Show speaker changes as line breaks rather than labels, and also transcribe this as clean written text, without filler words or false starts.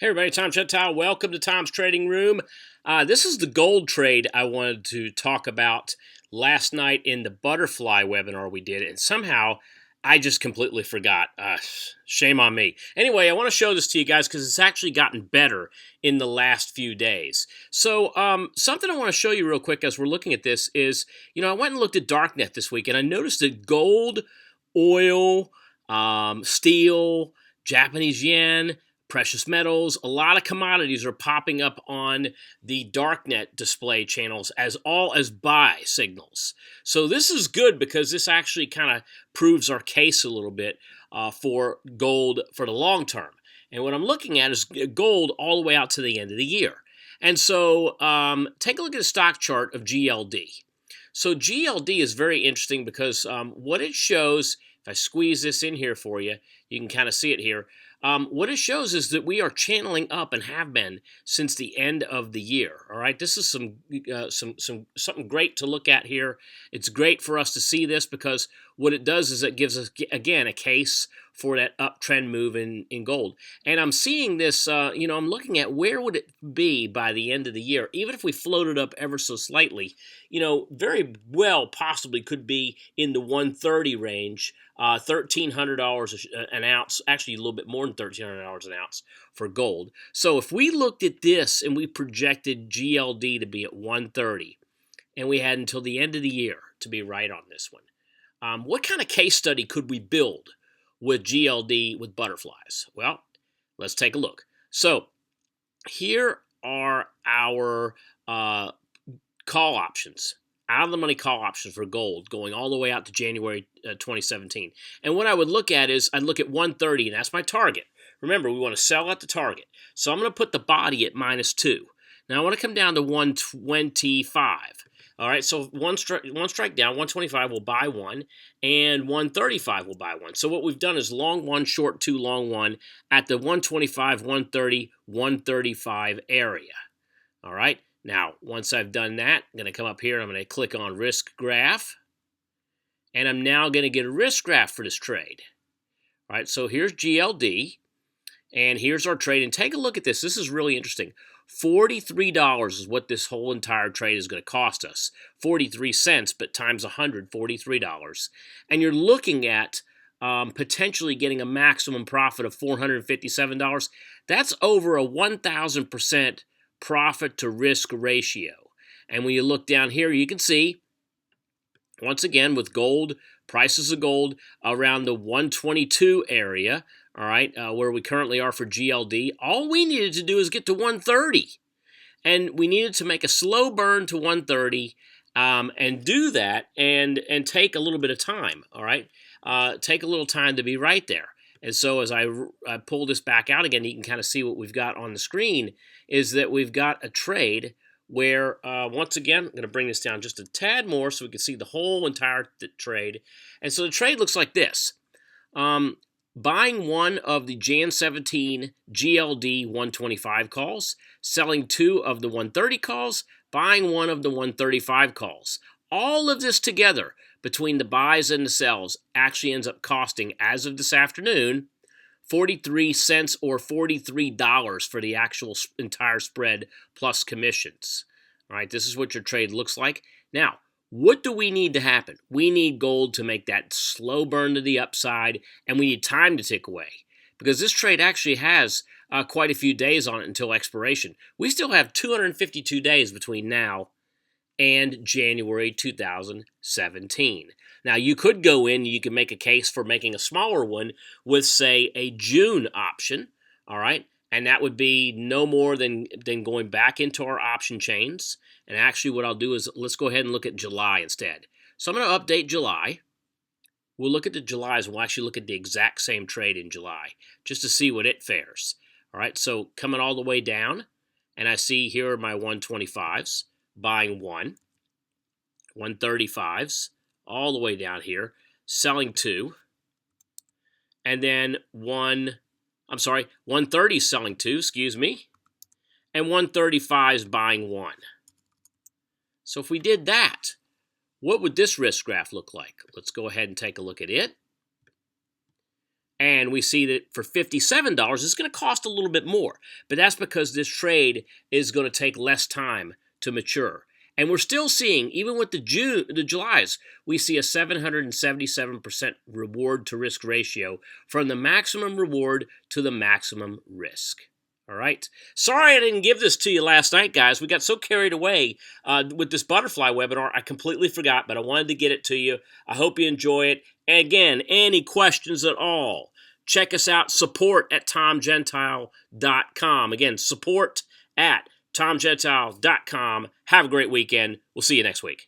Hey everybody, Tom Chettow. Welcome to Tom's Trading Room. This is the gold trade I wanted to talk about last night in the butterfly webinar we did, and somehow I just completely forgot. Shame on me. Anyway, I want to show this to you guys because it's actually gotten better in the last few days. So something I want to show you real quick as we're looking at this is, I went and looked at Darknet this week, and I noticed that gold, oil, steel, Japanese yen, precious metals, a lot of commodities are popping up on the Darknet display channels as all as buy signals. So this is good because this actually kind of proves our case a little bit for gold for the long term. And what I'm looking at is gold all the way out to the end of the year. And so take a look at the stock chart of GLD. So GLD is very interesting because what it shows, if I squeeze this in here for you, you can kind of see it here. What it shows is that we are channeling up and have been since the end of the year. All right, this is something great to look at here. It's great for us to see this because what it does is it gives us again a case for that uptrend move in gold. And I'm seeing this. I'm looking at where would it be by the end of the year, even if we floated up ever so slightly. Very well possibly could be in the 130 range. $1,300 an ounce, actually a little bit more than $1,300 an ounce for gold. So if we looked at this and we projected GLD to be at 130, and we had until the end of the year to be right on this one, what kind of case study could we build with GLD with butterflies? Well, let's take a look. So here are our call options. Out of the money call options for gold going all the way out to January 2017. And what I would look at is I'd look at 130, and that's my target. Remember, we want to sell at the target. So I'm going to put the body at -2. Now I want to come down to 125. All right, so one strike down, 125 will buy one, and 135 will buy one. So what we've done is long one, short two, long one at the 125, 130, 135 area. All right. Now, once I've done that, I'm going to come up here, I'm going to click on Risk Graph, and I'm now going to get a risk graph for this trade. All right, so here's GLD, and here's our trade, and take a look at this. This is really interesting. $43 is what this whole entire trade is going to cost us. 43 cents, but times 100, $43. And you're looking at potentially getting a maximum profit of $457. That's over a 1,000% profit to risk ratio. And when you look down here, you can see, once again, with gold, prices of gold around the 122 area, all right, where we currently are for GLD, all we needed to do is get to 130. And we needed to make a slow burn to 130 and do that and take a little bit of time, all right? Take a little time to be right there. And so as I pull this back out again, you can kind of see what we've got on the screen is that we've got a trade where, once again, I'm going to bring this down just a tad more so we can see the whole entire trade. And so the trade looks like this. Buying one of the Jan 17 GLD 125 calls, selling two of the 130 calls, buying one of the 135 calls. All of this together between the buys and the sells actually ends up costing, as of this afternoon, 43 cents or $43 for the actual entire spread plus commissions. All right, this is what your trade looks like. Now, what do we need to happen? We need gold to make that slow burn to the upside, and we need time to tick away because this trade actually has quite a few days on it until expiration. We still have 252 days between now and January 2017. Now, you could go in, you can make a case for making a smaller one with, say, a June option, all right? And that would be no more than going back into our option chains. And actually what I'll do is let's go ahead and look at July instead. So I'm going to update July. We'll look at the Julys, and we'll actually look at the exact same trade in July just to see what it fares. All right, so coming all the way down, and I see here are my 125s. Buying one, 135s, all the way down here, selling two, and then 130 selling two, and 135s buying one. So if we did that, what would this risk graph look like? Let's go ahead and take a look at it. And we see that for $57, it's going to cost a little bit more. But that's because this trade is going to take less time to mature. And we're still seeing, even with the Julys, we see a 777% reward to risk ratio from the maximum reward to the maximum risk. All right. Sorry I didn't give this to you last night, guys. We got so carried away with this butterfly webinar, I completely forgot, but I wanted to get it to you. I hope you enjoy it. And again, any questions at all, check us out, support@tomgentile.com. Again, support@tomgentile.com. Have a great weekend. We'll see you next week.